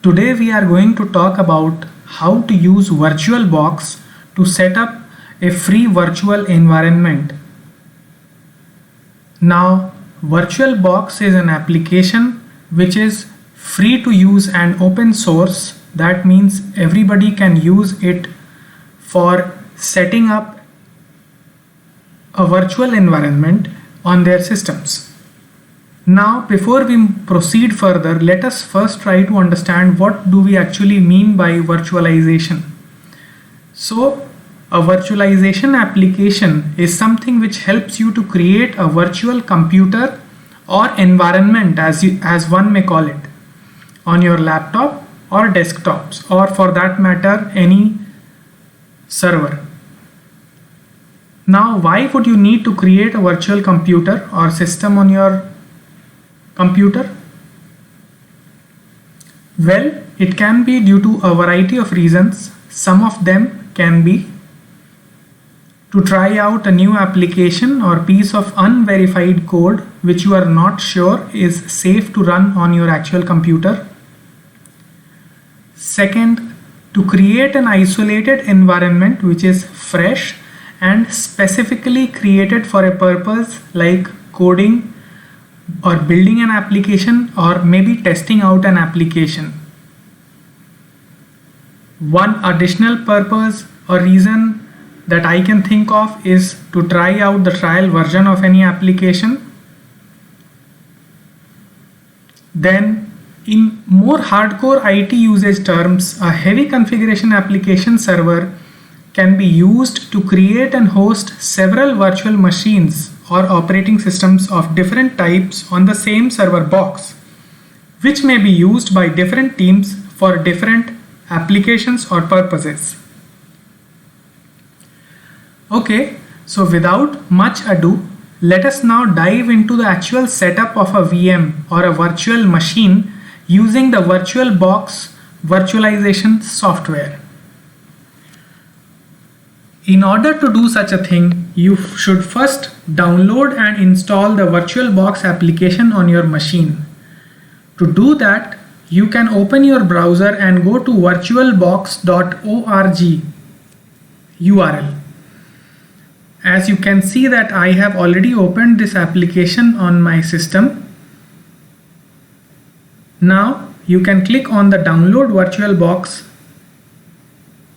Today we are going to talk about how to use VirtualBox to set up a free virtual environment. Now, VirtualBox is an application which is free to use and open source. That means everybody can use it for setting up a virtual environment on their systems. Now, before we proceed further, let us first try to understand what do we actually mean by virtualization. So, a virtualization application is something which helps you to create a virtual computer or environment, as one may call it, on your laptop or desktops, or for that matter any server. Now, why would you need to create a virtual computer or system on your computer? Well, it can be due to a variety of reasons. Some of them can be to try out a new application or piece of unverified code which you are not sure is safe to run on your actual computer. Second, to create an isolated environment which is fresh and specifically created for a purpose like coding or building an application or maybe testing out an application. One additional purpose or reason that I can think of is to try out the trial version of any application. Then, in more hardcore IT usage terms, a heavy configuration application server can be used to create and host several virtual machines or operating systems of different types on the same server box, which may be used by different teams for different applications or purposes. Okay, so without much ado, let us now dive into the actual setup of a VM or a virtual machine using the VirtualBox virtualization software. In order to do such a thing, you should first download and install the VirtualBox application on your machine. To do that, you can open your browser and go to virtualbox.org URL. As you can see that I have already opened this application on my system. Now you can click on the download VirtualBox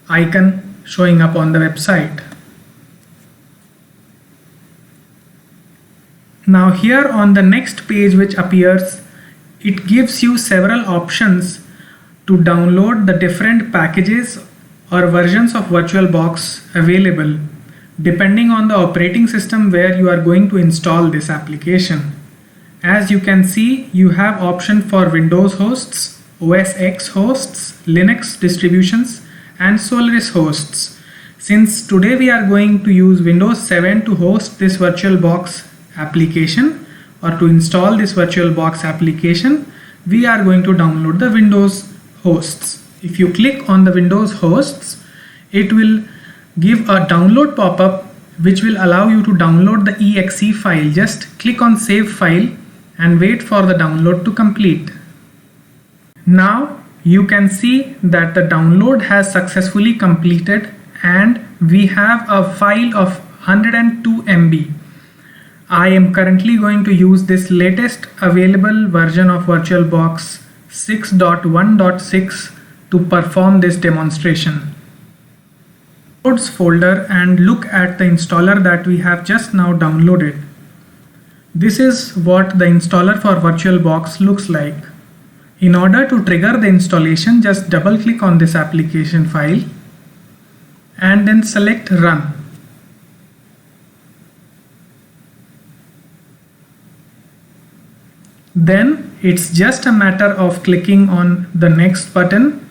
icon showing up on the website. Now here on the next page which appears, it gives you several options to download the different packages or versions of VirtualBox available depending on the operating system where you are going to install this application. As you can see, you have option for Windows hosts, OS X hosts, Linux distributions and Solaris hosts. Since today we are going to use Windows 7 to host this VirtualBox application or to install this VirtualBox application, we are going to download the Windows hosts. If you click on the Windows hosts, it will give a download pop-up which will allow you to download the exe file. Just click on save file and wait for the download to complete. Now you can see that the download has successfully completed and we have a file of 102 MB. I am currently going to use this latest available version of VirtualBox 6.1.6 to perform this demonstration. Downloads folder and look at the installer that we have just now downloaded. This is what the installer for VirtualBox looks like. In order to trigger the installation, just double click on this application file and then select Run. Then it's just a matter of clicking on the next button.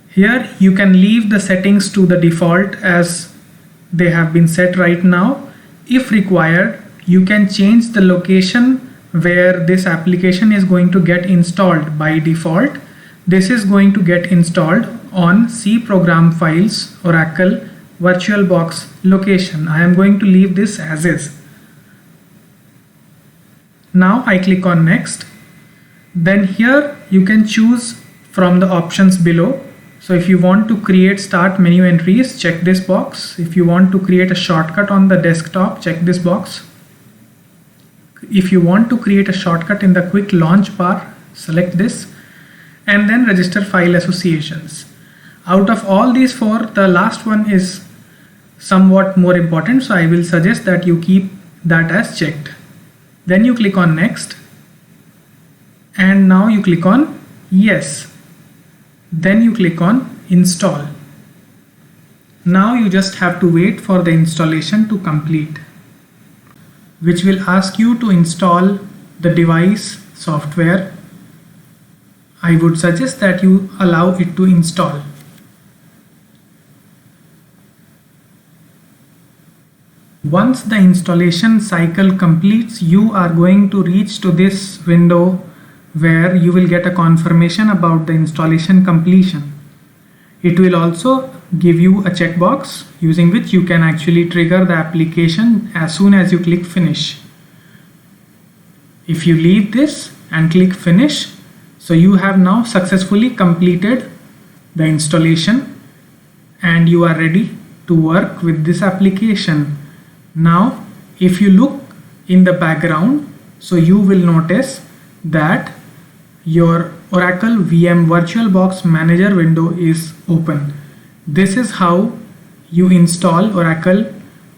Here you can leave the settings to the default as they have been set right now. If required, you can change the location where this application is going to get installed. By default, this is going to get installed on C program files Oracle VirtualBox location. I am going to leave this as is. Now I click on next. Then here you can choose from the options below. So if you want to create start menu entries, check this box. If you want to create a shortcut on the desktop, check this box. If you want to create a shortcut in the quick launch bar, select this, and then register file associations. Out of all these four, the last one is somewhat more important, so I will suggest that you keep that as checked. Then you click on next, and now you click on yes. Then you click on install. Now you just have to wait for the installation to complete, which will ask you to install the device software. I would suggest that you allow it to install. Once the installation cycle completes, you are going to reach to this window where you will get a confirmation about the installation completion. It will also give you a checkbox using which you can actually trigger the application as soon as you click finish. If you leave this and click finish, so you have now successfully completed the installation and you are ready to work with this application. Now if you look in the background, so you will notice that your Oracle VM VirtualBox Manager window is open. This is how you install Oracle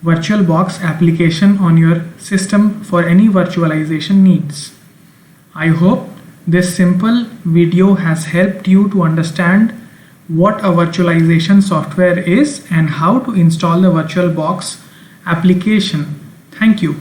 VirtualBox application on your system for any virtualization needs. I hope this simple video has helped you to understand what a virtualization software is and how to install the VirtualBox application. Thank you.